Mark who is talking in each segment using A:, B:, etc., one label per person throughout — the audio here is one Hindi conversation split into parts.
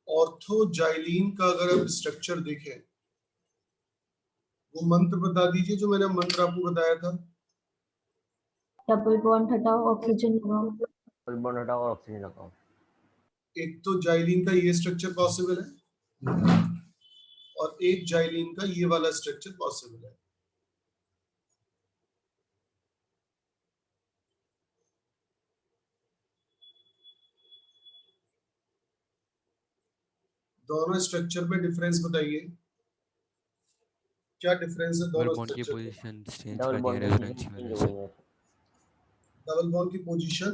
A: ऑर्थोजाइलीन का अगर आप स्ट्रक्चर देखें, वो मंत्र बता दीजिए जो मैंने मंत्र आपको बताया था।
B: डबल बॉन्ड हटाओ, ऑक्सीजन लगाओ।
C: डबल बॉन्ड हटाओ और ऑक्सीजन लगाओ।
A: एक तो जाइलीन का ये स्ट्रक्चर पॉसिबल है और एक जाइलीन का ये वाला स्ट्रक्चर पॉसिबल है। दोनों स्ट्रक्चर में डिफरेंस बताइए, क्या डिफरेंस है दोनों
D: बॉन्ड की
A: स्ट्रक्चर में?
D: पोजीशन चेंज
C: डबल
D: करनी है
C: बॉन्ड की
D: रेजोनेंस
C: पोजीशन
D: की
C: चेंज
D: वजह
C: हो
D: से।
C: गई है।
A: डबल बॉन्ड की पोजीशन,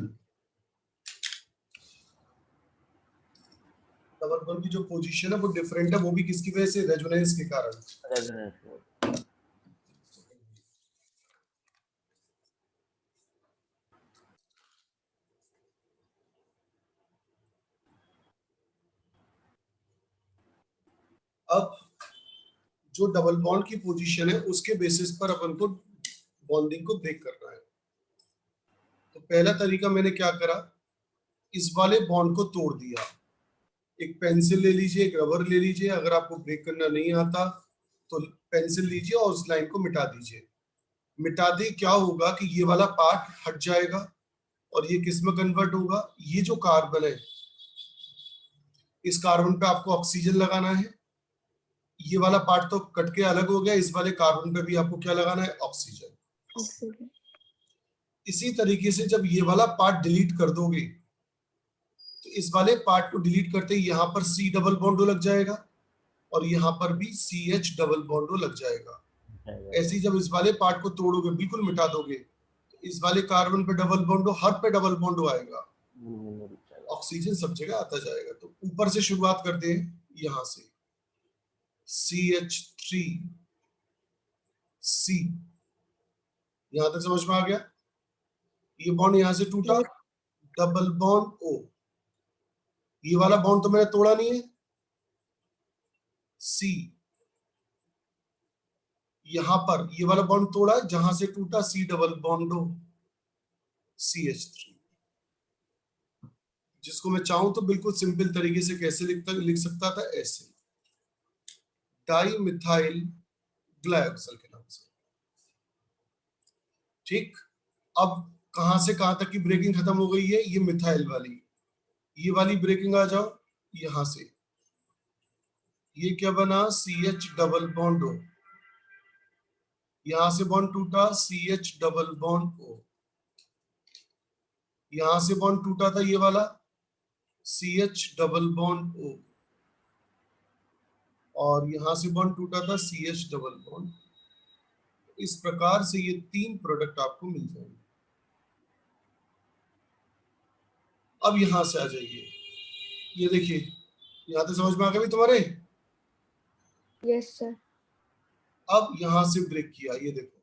A: डबल बॉन्ड की जो पोजीशन है वो डिफरेंट है, वो भी किसकी वजह से? रेजोनेंस के कारण।
C: रेजोनेंस।
A: अब जो डबल बॉन्ड की पोजीशन है उसके बेसिस पर अपन को बॉन्डिंग को ब्रेक करना है। तो पहला तरीका मैंने क्या करा, इस वाले बॉन्ड को तोड़ दिया। एक पेंसिल ले लीजिए, एक रबर ले लीजिए, अगर आपको ब्रेक करना नहीं आता तो पेंसिल लीजिए और उस लाइन को मिटा दीजिए। मिटा दे क्या होगा कि ये वाला पार्ट हट जाएगा और ये किस में कन्वर्ट होगा? ये जो कार्बन है, इस कार्बन पे आपको ऑक्सीजन लगाना है। ये वाला पार्ट तो कट के अलग हो गया, इस वाले कार्बन पे भी आपको क्या लगाना है? ऑक्सीजन। इसी तरीके से जब ये वाला पार्ट डिलीट कर दोगे तो इस वाले पार्ट को डिलीट करते ही यहाँ पर C डबल बॉन्डो लग जाएगा और यहाँ पर भी CH डबल बॉन्डो लग जाएगा। ऐसे ही जब इस वाले पार्ट को तोड़ोगे, बिल्कुल मिटा दोगे, तो इस वाले कार्बन पे डबल बॉन्डो, हर पे डबल बॉन्डो आएगा, ऑक्सीजन सब जगह आता जाएगा। तो ऊपर से शुरुआत करते हैं, यहाँ से CH3 C, यहां तक समझ में आ गया? ये बॉन्ड यहां से टूटा, डबल बॉन्ड O, ये वाला बॉन्ड तो मैंने तोड़ा नहीं है, C, यहां पर ये वाला बॉन्ड तोड़ा है, जहां से टूटा C double bond O, CH3। जिसको मैं चाहूं तो बिल्कुल सिंपल तरीके से कैसे लिख सकता था, ऐसे डाई मिथाइल ग्लाइकोल के नाम से। ठीक, अब कहां से कहां तक की ब्रेकिंग खत्म हो गई है? ये मिथाइल वाली, ये वाली ब्रेकिंग आ जाओ यहां से, ये क्या बना? CH डबल बॉन्ड O, यहां से बॉन्ड टूटा, CH डबल बॉन्ड O, यहां से बॉन्ड टूटा था ये वाला, CH डबल बॉन्ड O, और यहां से बॉन्ड टूटा था CH डबल बॉन्ड। इस प्रकार से ये 3 प्रोडक्ट आपको मिल जाएंगे। अब यहां से आ जाइए, ये देखिए, यहां तक समझ में आ गया भी तुम्हारे?
B: Yes sir.
A: अब यहां से ब्रेक किया, ये देखो,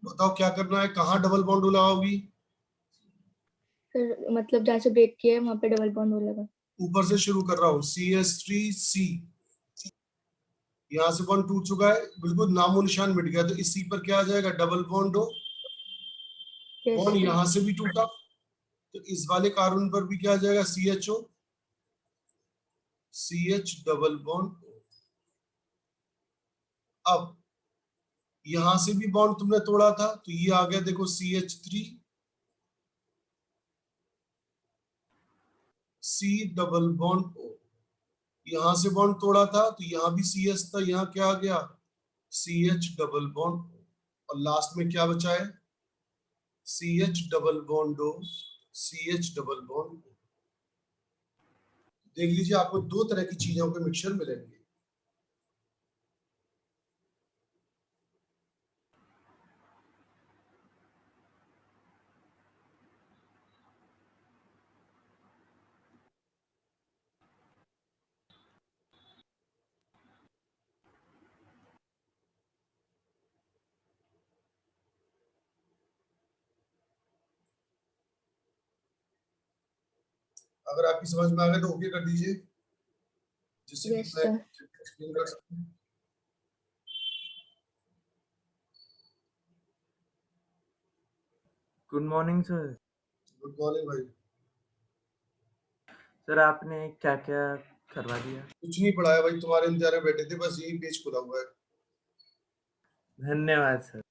A: बताओ क्या करना है, कहां डबल बॉन्ड लगाओगी?
B: सर मतलब जहाँ से ब्रेक किया है वहां पे डबल बॉन्ड हो लगा।
A: ऊपर से शुरू कर रहा हूँ, CH3C, यहां से बॉन्ड टूट चुका है, बिल्कुल नामो निशान मिट गया, तो इस C पर क्या आ जाएगा? डबल बॉन्ड हो। बॉन्ड यहां से भी टूटा तो इस वाले कार्बन पर भी क्या आ जाएगा? CHO, CH double bond O। अब यहां से भी बॉन्ड तुमने तोड़ा था तो ये आ गया, देखो CH3 C double bond O। यहां से बॉन्ड तोड़ा था तो यहां भी CH था, यहां क्या आ गया? CH double bond O। और लास्ट में क्या बचा है? CH double bond O, CH double bond O। देख लीजिए, आपको 2 तरह की चीजों के मिक्सचर मिलेंगे। अगर आपकी समझ में आ गया तो ओके कर दीजिए, जिससे कि मैं एक्सप्लेन कर सकूं।
E: Good morning sir.
A: Good morning भाई।
D: सर आपने क्या क्या करवा दिया?
A: कुछ नहीं पढ़ाया भाई, तुम्हारे इंतजार में बैठे थे, बस यही पेज खुला हुआ है।
D: धन्यवाद सर।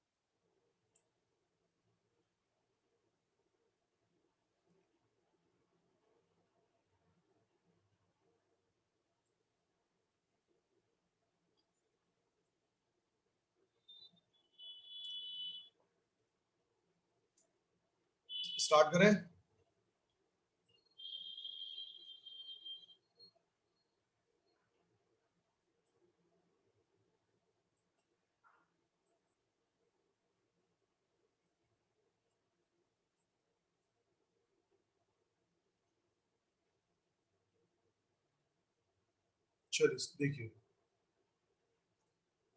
A: स्टार्ट करें। चलिए देखिए,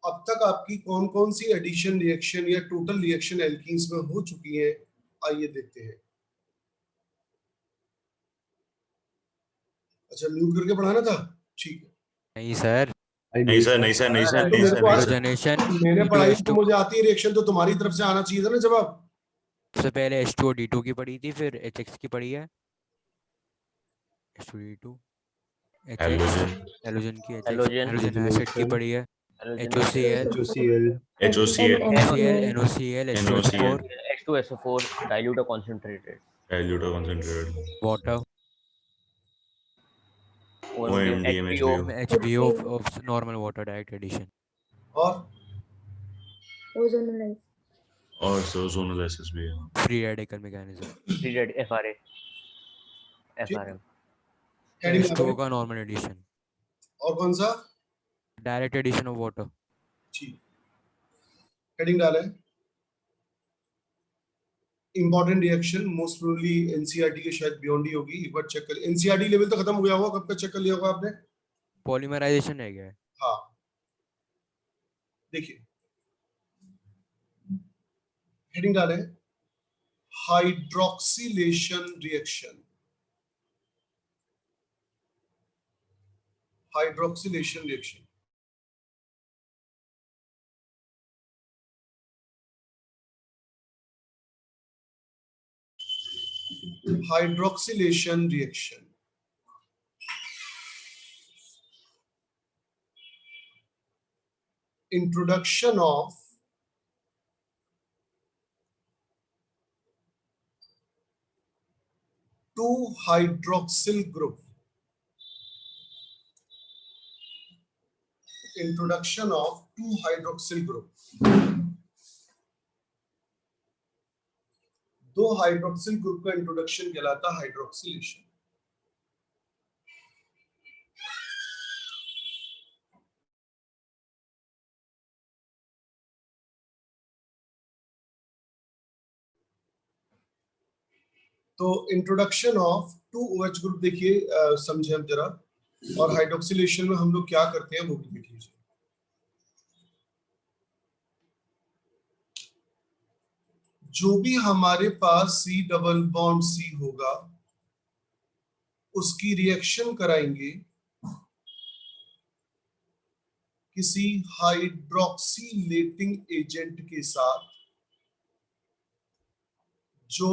A: अब तक आपकी कौन कौन सी एडिशन रिएक्शन या टोटल रिएक्शन एल्कीन्स में हो चुकी है, आइए देखते हैं। अच्छा, म्यूट करके पढ़ाना था, ठीक है।
E: नहीं सर,
F: नहीं सर, नहीं सर, नहीं सर,
A: तो
F: नहीं
A: मेरे
F: सर,
A: को
F: नहीं
A: आज
F: सर।
E: हाइड्रोजनेशन
A: मैंने पढ़ाई तो
E: H2O
A: मुझे आती है रिएक्शन, तो तुम्हारी तरफ से आना चाहिए था ना जवाब।
E: सबसे पहले H2O-D2 की पढ़ी थी, फिर HX की पढ़ी है, H2O-D2 HX,
F: हेलोजन,
E: हेलोजन की HX,
C: हेलोजन,
E: हेलोजन एसिड की पढ़ी है,
C: halogen
E: HOCl,
F: HOCl,
E: NaCl, H2SO4,
C: H2SO4 dilute or concentrated,
F: dilute or concentrated,
E: water,
F: OMD,
C: HBO,
E: HBO of normal water direct addition.
A: और
B: ओजोनलाइज।
F: और zonal SS भी है।
E: Free radical mechanism.
C: free radical FRA,
A: ठीक,
C: FRM,
A: हेडिंग
E: H2O का normal addition,
A: और कौन सा?
E: direct addition of water.
A: ठीक, हेडिंग डालें। Important reaction, most probably NCERT के शायद बियॉन्ड ही होगी, एक बार चेक कर। एनसीईआरटी लेवल तो खत्म हो गया होगा, कब तक चेक कर लिया होगा आपने?
E: Polymerization है क्या?
A: हाँ, देखिए हेडिंग डालें, hydroxylation reaction. Hydroxylation reaction, hydroxylation reaction, introduction of two hydroxyl group, introduction of two hydroxyl group, दो हाइड्रोक्सिल ग्रुप का इंट्रोडक्शन कहलाता है हाइड्रोक्सिलेशन। तो introduction of two OH group देखिए, समझे हम जरा, और हाइड्रोक्सिलेशन में हम लोग क्या करते हैं वो भी देख लीजिए। जो भी हमारे पास C डबल बॉन्ड C होगा उसकी रिएक्शन कराएंगे किसी हाइड्रोक्सिलेटिंग एजेंट के साथ जो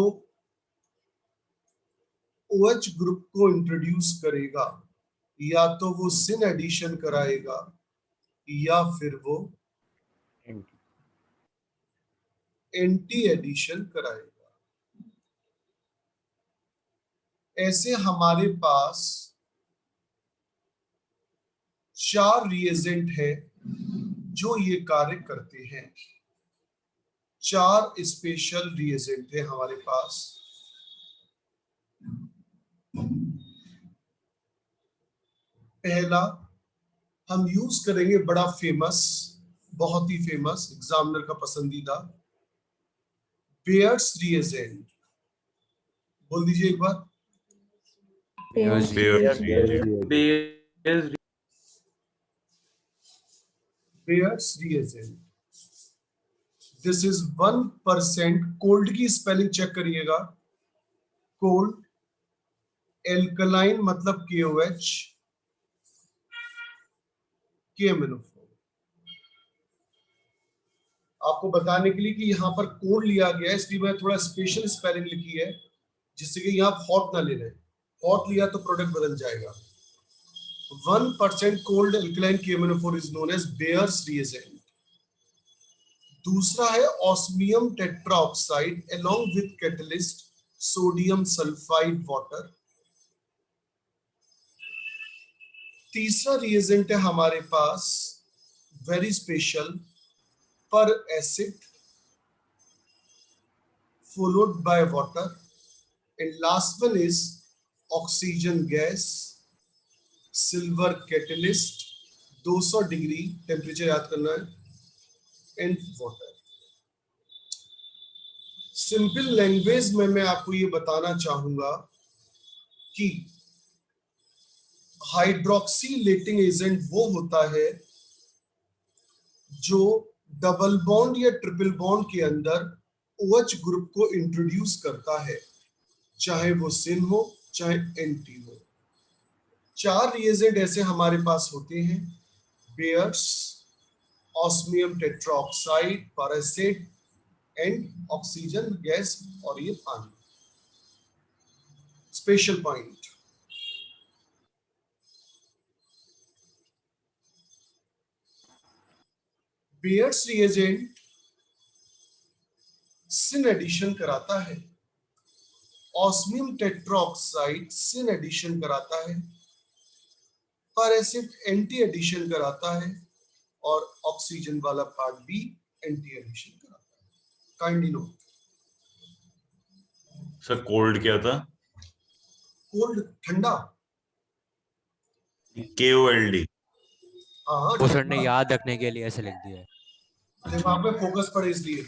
A: OH ग्रुप को इंट्रोड्यूस करेगा, या तो वो सिन एडिशन कराएगा या फिर वो एंटी एडिशन कराएगा। ऐसे हमारे पास चार रिएजेंट है जो ये कार्य करते हैं। चार स्पेशल रिएजेंट है हमारे पास। पहला हम यूज करेंगे, बड़ा फेमस, बहुत ही फेमस, एग्जामिनर का पसंदीदा, बेयर्स रिएजेंट। बोल दीजिए एक बार।
E: Beers
A: bears reagent. This is 1%। Cold की स्पेलिंग चेक करिएगा। कोल्ड, एल्कलाइन मतलब KOH, KMnO4। आपको बताने के लिए कि यहाँ पर कोल्ड लिया गया है, इसलिए मैं थोड़ा स्पेशल स्पेलिंग लिखी है जिससे कि यहाँ हॉट ना ले लें। हॉट लिया तो प्रोडक्ट बदल जाएगा। 1% cold alkaline KMnO4 is known as Baeyer's reagent. दूसरा है osmium tetroxide along with catalyst sodium sulphide water. तीसरा रिएजेंट है हमारे पास very special peracid followed by water, and last one is oxygen gas, silver catalyst, 200 degree temperature याद करना है, एंड वाटर। सिंपल लैंग्वेज में मैं आपको ये बताना चाहूंगा कि हाइड्रोक्सीलेटिंग एजेंट वो होता है जो डबल बॉन्ड या ट्रिपल बॉन्ड के अंदर OH ग्रुप को इंट्रोड्यूस करता है, चाहे वो सिन हो चाहे एंटी हो। 4 रिएजेंट ऐसे हमारे पास होते हैं, Baeyer's, osmium tetroxide, peracid and oxygen gas, और ये पानी। Special point, Baeyer's reagent syn addition कराता है, ऑस्मियम टेट्राऑक्साइड सिन एडिशन कराता है, पैरासिड एंटी एडिशन कराता है, और ऑक्सीजन वाला पार्ट भी एंटी एडिशन कराता है। Kindly note.
F: सर कोल्ड क्या था?
A: कोल्ड ठंडा।
F: KOLD।
A: हाँ,
E: वो सर ने याद रखने के लिए ऐसे लिख दिया है।
A: दिमाग पे फोकस पड़े इसलिए।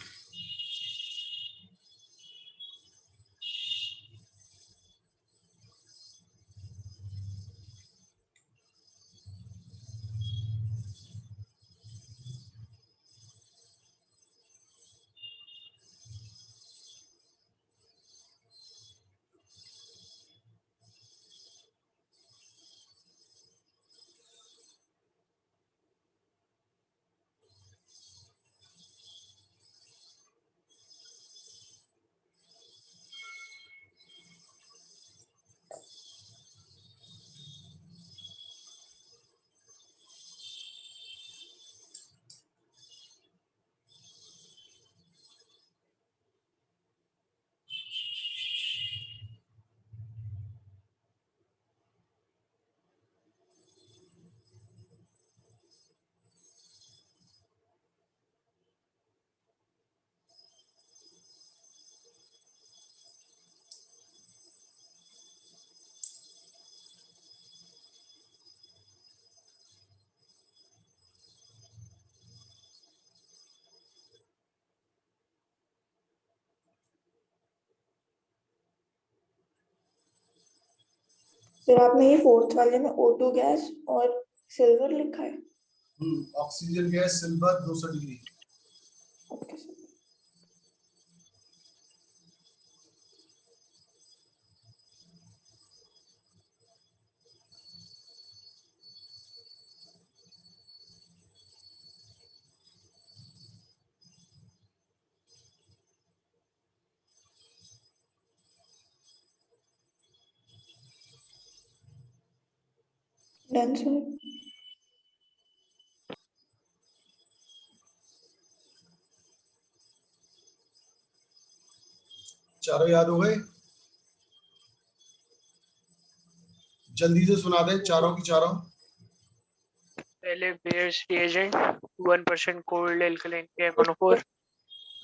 G: फिर आपने ये 4th वाले में O2 गैस और सिल्वर लिखा है।
A: Oxygen gas, silver, 200 degree.
G: Okay sir. Done sir.
A: चारों याद हो गए? जल्दी से सुना दे चारों की चारों।
H: पहले bears reagent 1% cold alkaline KMnO4,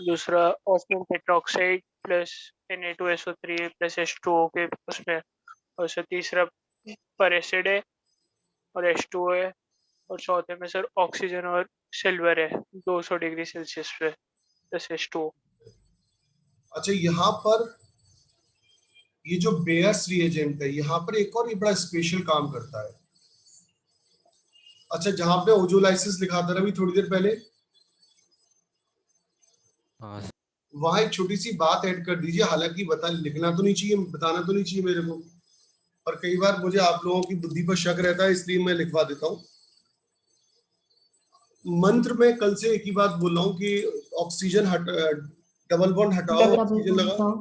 H: दूसरा osmium tetroxide plus Na2SO3 plus H2O के उसमें, और सर तीसरा पैरासिड है और H2O है, और चौथे में सर ऑक्सीजन और सिल्वर है 200 डिग्री सेल्सियस पे प्लस H2O।
A: अच्छा, यहाँ पर ये जो बेयर्स रिएजेंट है, यहाँ पर एक और ये बड़ा स्पेशल काम करता है। अच्छा, जहां पे ओजोलाइसिस लिखा था ना अभी थोड़ी देर पहले,
E: हाँ
A: वहां एक छोटी सी बात ऐड कर दीजिए। हालांकि लिखना तो नहीं चाहिए, बताना तो नहीं चाहिए मेरे को, पर कई बार मुझे आप लोगों की बुद्धि पर शक रहता है, इसलिए मैं लिखवा देता हूँ। मंत्र में कल से एक ही बात बोल रहा हूँ कि ऑक्सीजन डबल बॉन्ड हटाओ, ऑक्सीजन लगाओ।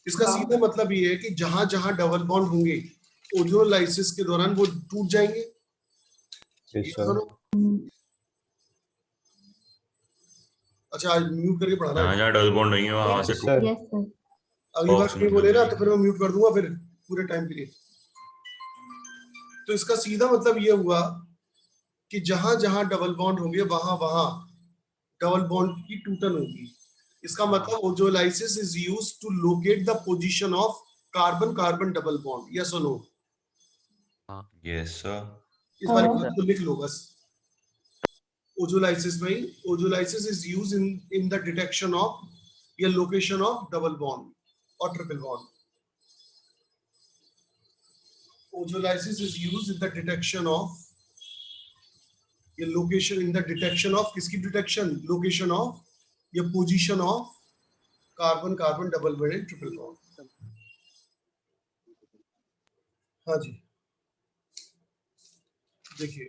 A: इसका सीधा मतलब ये है कि जहां जहां डबल बॉन्ड होंगे ओजोलाइसिस के दौरान वो टूट जाएंगे।
C: Yes,
A: ये
C: sir.
A: दोनों। अच्छा आज म्यूट करके पढ़ाना
F: जहाँ
A: है।
F: जहाँ डबल बॉन्ड नहीं है वहां से
C: Yes, sir.
B: Yes sir.
A: अगली बार
F: Box
A: नहीं बोले ना
F: मतलब
A: तो फिर मैं म्यूट कर दूंगा फिर पूरे टाइम के लिए। तो इसका सीधा मतलब ये हुआ कि जहां जहां डबल बॉन्ड होंगे वहां वहां डबल बॉन्ड की टूटन होगी। इसका मतलब ozolysis is used to locate the position of carbon carbon double bond. Yes और नो?
F: Yes sir.
A: इस बारे
G: हाँ।
A: में तो लिख लो बस। ओजोलाइसिस में ozolysis is used in the detection of या लोकेशन ऑफ डबल बॉन्ड और triple bond. Ozolysis is used in the detection of या location in the detection of किसकी detection? Location of या position of carbon carbon double bond and triple bond। हाँ जी देखिए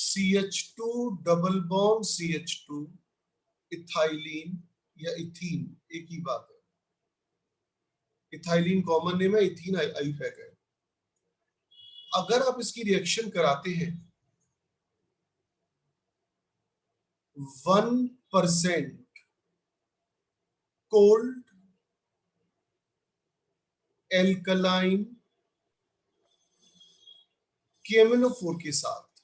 A: CH2 double bond CH2 ethylene या इथीन एक ही बात है। इथाइलिन कॉमन नेम है, इथीन आईयूपैक है। अगर आप इसकी रिएक्शन कराते हैं 1% कोल्ड एल्कलाइन KMnO4 के साथ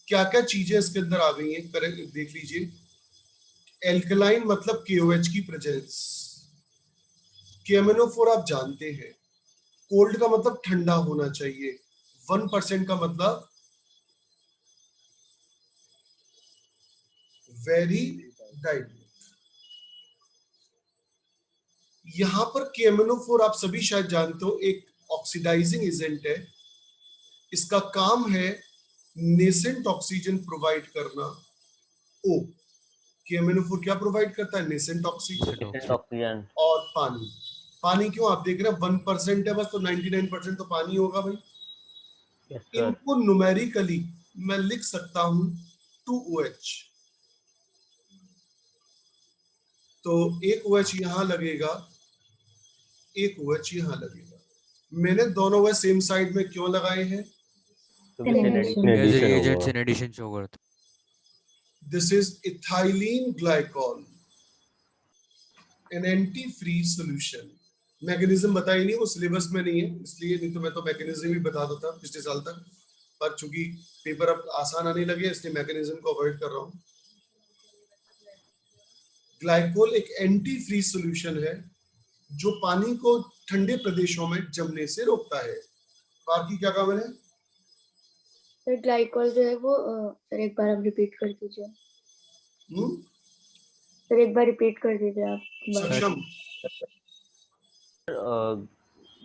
A: क्या क्या चीजें इसके अंदर आ गई हैं देख लीजिए। एल्कलाइन मतलब KOH की प्रेजेंस। KMnO4 आप जानते हैं। कोल्ड का मतलब ठंडा होना चाहिए। 1% का मतलब वेरी डाइल्यूट। यहां पर KMnO4 आप सभी शायद जानते हो एक ऑक्सीडाइजिंग एजेंट है। इसका काम है नेसेंट ऑक्सीजन प्रोवाइड करना। ओ KMnO4 क्या प्रोवाइड करता है? Nascent oxygen
C: Oxygen.
A: और पानी। पानी क्यों? आप देख रहे हैं 1% है बस, तो 99% तो पानी होगा भाई।
C: Yes, sir.
A: इनको न्यूमेरिकली मैं लिख सकता हूं 2OH। तो एक OH यहां लगेगा, एक OH यहां लगेगा। मैंने दोनों OH सेम साइड में क्यों लगाए हैं?
C: तो भी
B: In
C: in
B: addition.
E: As
C: addition
E: agents
C: होगा.
E: इन एडिशन शो करता
A: this is ethylene glycol an antifreeze solution. Mechanism बताई नहीं, वो सिलेबस में नहीं है इसलिए, नहीं तो मैं तो मैकेनिज्म ही बता देता पिछले साल तक। पर चूंकि पेपर अब आसान आने लगे इसलिए मैकेनिज्म को अवॉइड कर रहा हूं। ग्लाइकोल एक एंटी फ्रीज सॉल्यूशन है जो पानी को ठंडे प्रदेशों में जमने से रोकता है। बाकी क्या काम है?
B: सर ग्लाइकॉल जो है वो सर एक बार आप रिपीट कर दीजिए। सर एक बार रिपीट कर दीजिए आप।
A: सक्षम?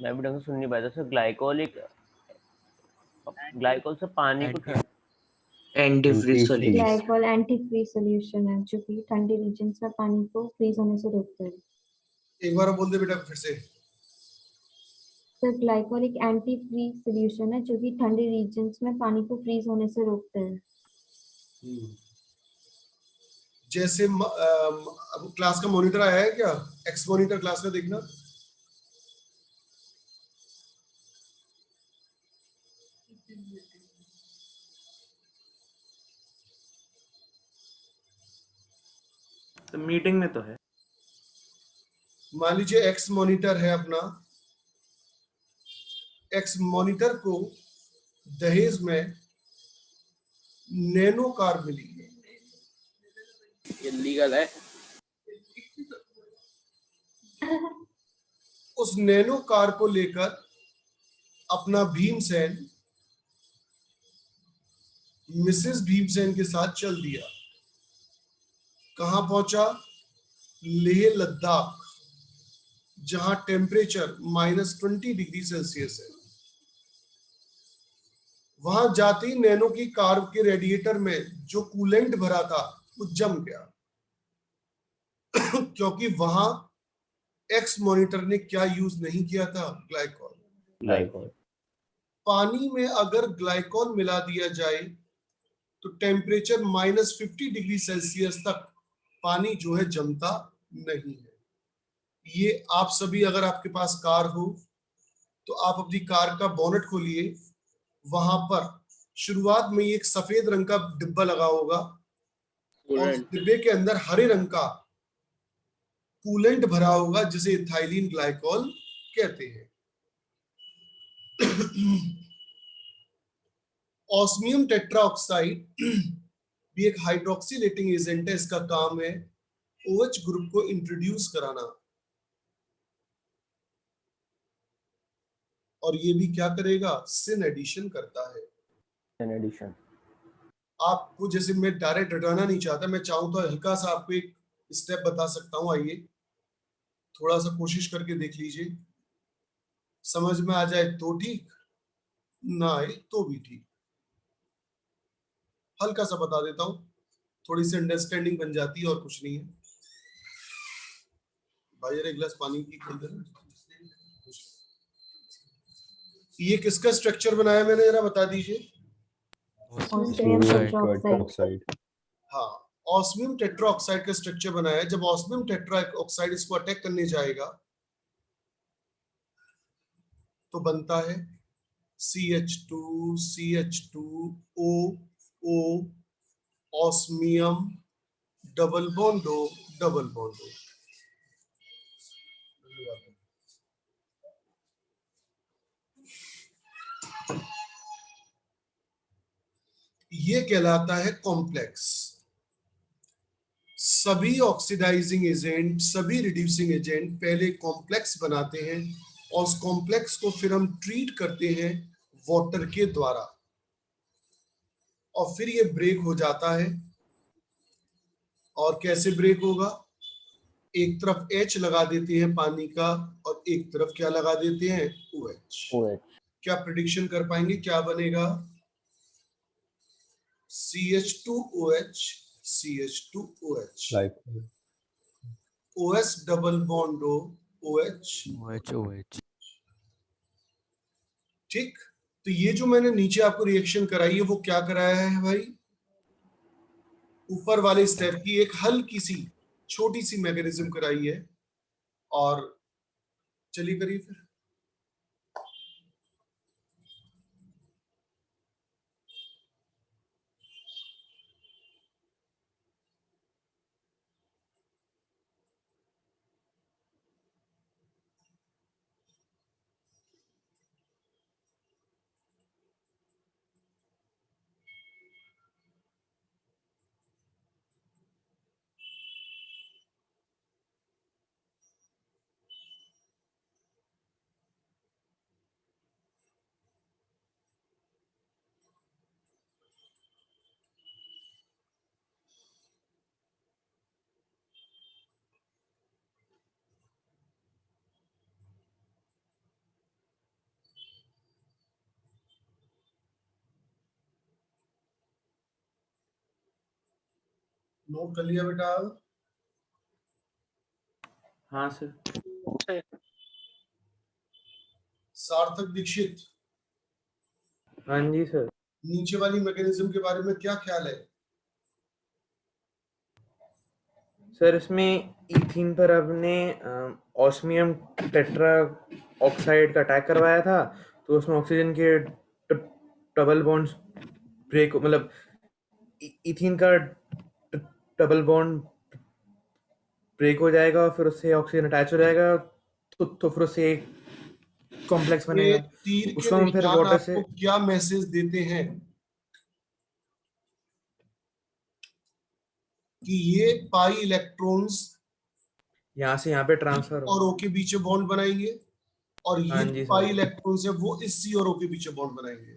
C: मैं भी ढंग से सुन नहीं पाया था सर। ग्लाइकोल से पानी को
E: है।
D: Antifreeze solution.
B: Glycol antifreeze solution है जो कि ठंडे रीजन्स में पानी को फ्रीज होने से रोकता है।
A: एक बार बोल दे बेटा फिर से।
B: सर ग्लाइकॉल एक एंटी फ्रीज सॉल्यूशन है जो कि ठंडे रीजन्स में पानी को फ्रीज होने से रोकता है।
A: जैसे अब क्लास का मॉनिटर आया है क्या? एक्स मॉनिटर क्लास का देखना।
D: तो मीटिंग में तो है।
A: मान लीजिए एक्स मॉनिटर है अपना। एक्स मॉनिटर को दहेज में नैनो कार मिली है।
I: ये लीगल है।
A: उस नैनो कार को लेकर अपना भीमसेन मिसेस भीमसेन के साथ चल दिया। कहां पहुंचा? लेह लद्दाख, जहां टेम्परेचर -20 डिग्री सेल्सियस है। वहां जाते ही नैनो की कार के रेडिएटर में जो कूलेंट भरा था वो जम गया। क्योंकि वहां एक्स मॉनिटर ने क्या यूज नहीं किया था? ग्लाइकॉल। पानी में अगर ग्लाइकॉल मिला दिया जाए तो टेम्परेचर -50 डिग्री सेल्सियस तक पानी जो है जमता नहीं है। ये आप सभी, अगर आपके पास कार हो तो आप अपनी कार का बोनेट खोलिए, वहां पर शुरुआत में एक सफेद रंग का डिब्बा लगा होगा और उस डिब्बे के अंदर हरे रंग का कूलेंट भरा होगा जिसे इथाइलिन ग्लाइकॉल कहते हैं। ऑस्मियम टेट्राऑक्साइड भी एक हाइड्रोक्सिलेटिंग एजेंट है। इसका काम है OH ग्रुप को इंट्रोड्यूस कराना, और ये भी क्या करेगा, सिन एडिशन करता है।
C: इन एडिशन
A: आपको, जैसे मैं डायरेक्ट हटाना नहीं चाहता, मैं चाहूँ तो हल्का सा आपको एक स्टेप बता सकता हूँ। आइए थोड़ा सा कोशिश करके देख लीजिए, समझ में आ जाए तो ठीक, ना आए तो भी ठीक। हल्का सा बता देता हूँ, थोड़ी सी अंडरस्टैंडिंग बन जाती है और कुछ नहीं है। भाई यार एक गिलास पानी की खोल देना। ये किसका स्ट्रक्चर बनाया मैंने, जरा बता दीजिए।
B: Osmium tetroxide.
A: हाँ, ऑस्मियम टेट्राऑक्साइड का स्ट्रक्चर बनाया है। जब ऑस्मियम टेट्राऑक्साइड इसको अटैक करने जाएगा तो बनता है CH2 CH2O O osmium double bond O double bond O। ये कहलाता है कॉम्प्लेक्स। सभी ऑक्सीडाइजिंग एजेंट, सभी रिड्यूसिंग एजेंट पहले कॉम्प्लेक्स बनाते हैं और उस कॉम्प्लेक्स को फिर हम ट्रीट करते हैं वाटर के द्वारा, और फिर ये ब्रेक हो जाता है। और कैसे ब्रेक होगा, एक तरफ H लगा देते हैं पानी का और एक तरफ क्या लगा देते हैं, OH। क्या प्रिडिक्शन कर पाएंगे क्या बनेगा, CH2OH CH2OH, OS double bond O OH। ठीक, तो ये जो मैंने नीचे आपको रिएक्शन कराई है वो क्या कराया है भाई, ऊपर वाले स्टेप की एक हल्की सी छोटी सी मैकेनिज्म कराई है। और चलिए करिए फिर। नोट कर लिया बेटा?
D: हाँ सर।
A: सार्थक दीक्षित,
D: हाँ जी सर।
A: नीचे वाली मैकेनिज्म के बारे में क्या ख्याल है?
D: सर इसमें इथीन पर आपने ऑस्मियम टेट्रा ऑक्साइड का अटैक करवाया था, तो उसमें ऑक्सीजन के डबल बॉन्ड्स ब्रेक, मतलब इथीन का डबल बॉन्ड ब्रेक हो जाएगा और फिर उससे ऑक्सीजन अटैच हो जाएगा, तो फिर उससे एक कॉम्प्लेक्स बनेगा।
A: तीर के
D: उसको हम फिर
A: निशान
D: वाटर से
A: आपको क्या मैसेज देते हैं कि ये पाई इलेक्ट्रॉन्स
D: यहाँ से यहाँ पे ट्रांसफर
A: और O के बीच बॉन्ड बनाएंगे, और
D: हाँ
A: ये
D: जी सर।
A: पाई इलेक्ट्रॉन्स है वो इस C और O के बीच बॉन्ड बनाएंगे।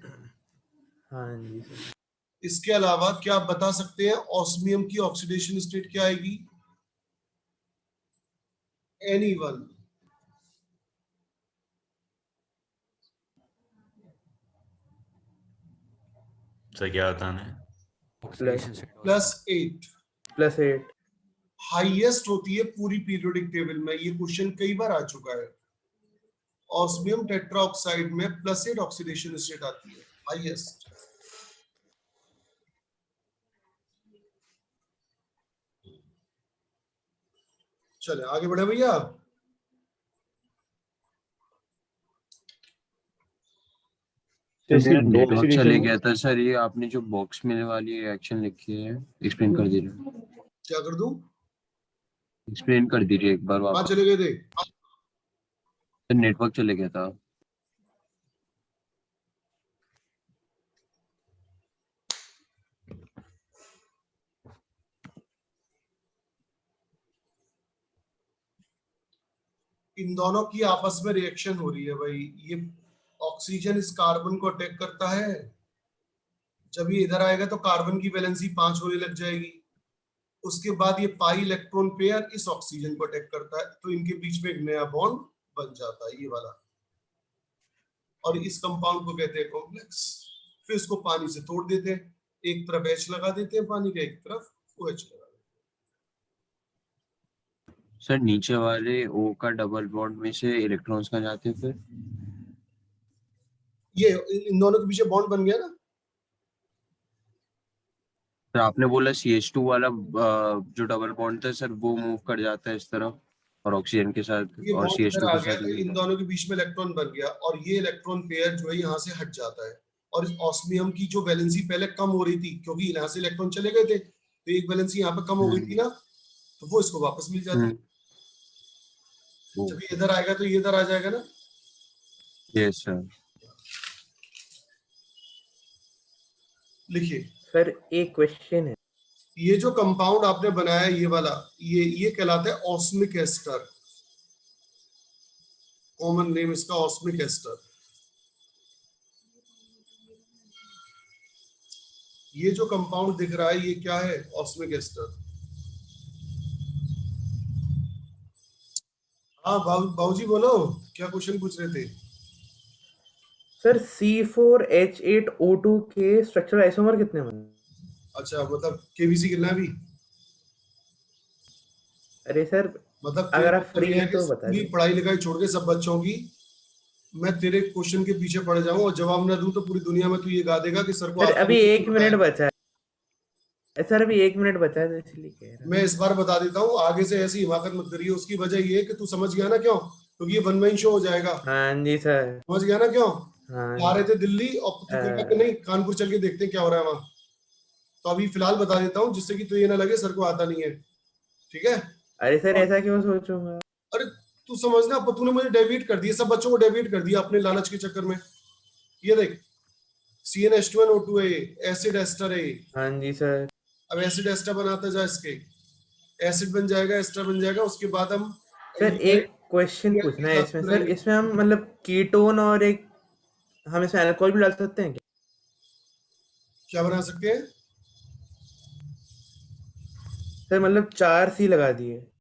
D: हाँ जी सर।
A: इसके अलावा क्या आप बता सकते हैं ऑस्मियम की ऑक्सीडेशन स्टेट क्या आएगी? एनीवन?
F: सर क्या बताना है?
A: +8।
D: +8
A: हाईएस्ट होती है पूरी पीरियोडिक टेबल में, ये क्वेश्चन कई बार आ चुका है। ऑस्मियम टेट्राऑक्साइड में +8 ऑक्सीडेशन स्टेट आती है, हाईएस्ट। चले आगे बढ़े भैया।
J: सर नेटवर्क चले गया था सर। ये आपने जो बॉक्स में वाली रिएक्शन लिखी है एक्सप्लेन कर दीजिए।
A: क्या कर दूं?
J: एक्सप्लेन कर दीजिए एक बार
A: कहाँ
J: वापस।
A: चले गए थे?
J: सर नेटवर्क चले गया था।
A: इन दोनों की आपस में रिएक्शन हो रही है भाई। ये ऑक्सीजन इस कार्बन को अटैक करता है, जब ये इधर आएगा तो कार्बन की वैलेंसी 5 होने लग जाएगी। उसके बाद ये पाई इलेक्ट्रॉन पेयर इस ऑक्सीजन को अटैक करता है, तो इनके बीच में एक नया बॉन्ड बन जाता है, ये वाला। और इस कंपाउंड को कहते हैं कॉम्प्लेक्स। फिर इसको पानी से तोड़ देते हैं, एक तरफ H लगा देते हैं पानी का, एक तरफ OH लगा देते
J: सर नीचे वाले O का डबल बॉन्ड में से इलेक्ट्रॉन्स कहाँ जाते हैं फिर?
A: हैं। ये इन दोनों के पीछे बॉन्ड बन गया ना।
J: सर आपने बोला CH2 वाला जो डबल बॉन्ड था सर वो मूव कर जाता है इस तरफ और ऑक्सीजन के साथ,
A: ये
J: और
A: बॉन्ड इधर
J: CH2
A: आ
J: के
A: गया
J: साथ
A: तो इन दोनों के बीच में इलेक्ट्रॉन बन गया, और ये इलेक्ट्रॉन पेयर जो है यहाँ से हट जाता है। और इस ऑस्मियम की जो वैलेंसी पहले कम हो रही थी, क्योंकि यहाँ से इलेक्ट्रॉन चले गए थे, तो एक वैलेंसी यहाँ पे कम हो गई थी ना, तो वो इसको वापस मिल जाती है। जब ये इधर आएगा तो ये इधर आ जाएगा ना।
J: Yes sir.
A: लिखिए,
D: सर एक क्वेश्चन है।
A: ये जो कंपाउंड आपने बनाया ये वाला, ये कहलाता है ऑस्मिक एस्टर। कॉमन नेम इसका ऑस्मिक एस्टर। ये जो कंपाउंड दिख रहा है ये क्या है? ऑस्मिक एस्टर। हाँ बाबूजी बोलो, क्या क्वेश्चन पूछ रहे थे?
D: सर C4H8O2 के स्ट्रक्चरल आइसोमर कितने बने?
A: अच्छा, मतलब केबीसी कितना है अभी?
D: अरे सर
A: मतलब
D: अगर आप
A: तेरे
D: फ्री हैं तो बता
A: पूरी
D: दीजिए।
A: पढ़ाई लिखाई छोड़ के सब बच्चों की मैं तेरे क्वेश्चन के पीछे पड़ जाऊं और जवाब ना दूं तो पूरी दुनिया में तू ये गा देगा कि सर को
D: सर
A: आता
D: अभी
A: नहीं,
D: 1 मिनट बचा है। सर अभी 1 मिनट बचा है तो इसलिए कह रहा हूं।
A: मैं इस बार बता देता हूँ, आगे से ऐसी हिमाकत मत करिए। उसकी वजह ये है कि तू समझ गया ना क्यों? क्योंकि ये वन मैन शो हो जाएगा।
D: हाँ जी सर।
A: समझ गया ना क्यों?
D: हाँ
A: आ रहे थे दिल्ली और तू कह रहा कि नहीं कानपुर चल के देखते हैं क्या हो रहा है वहां। तो अभी फिलहाल बता देता हूँ जिससे कि तू ये ना लगे सर को आता नहीं है, ठीक है?
D: अरे सर ऐसा क्यों सोचूंगा?
A: अरे तू समझना, तूने मुझे डेविएट कर दिया, सब बच्चों को डेविएट कर दिया अपने लालच के चक्कर में। ये देख, CnH2nO2 है, एसिड एस्टर है।
D: हाँ जी सर।
A: अब एसिड एस्टर बनाता जा, इसके एसिड बन जाएगा, एस्टर बन जाएगा। उसके बाद हम
D: सर एक क्वेश्चन पूछना है इसमें। सर इसमें हम मतलब कीटोन और एक हम इसमें अल्कोहल भी डाल सकते हैं
A: क्या बना सकते हैं?
D: सर? मतलब 4 C लगा दिए।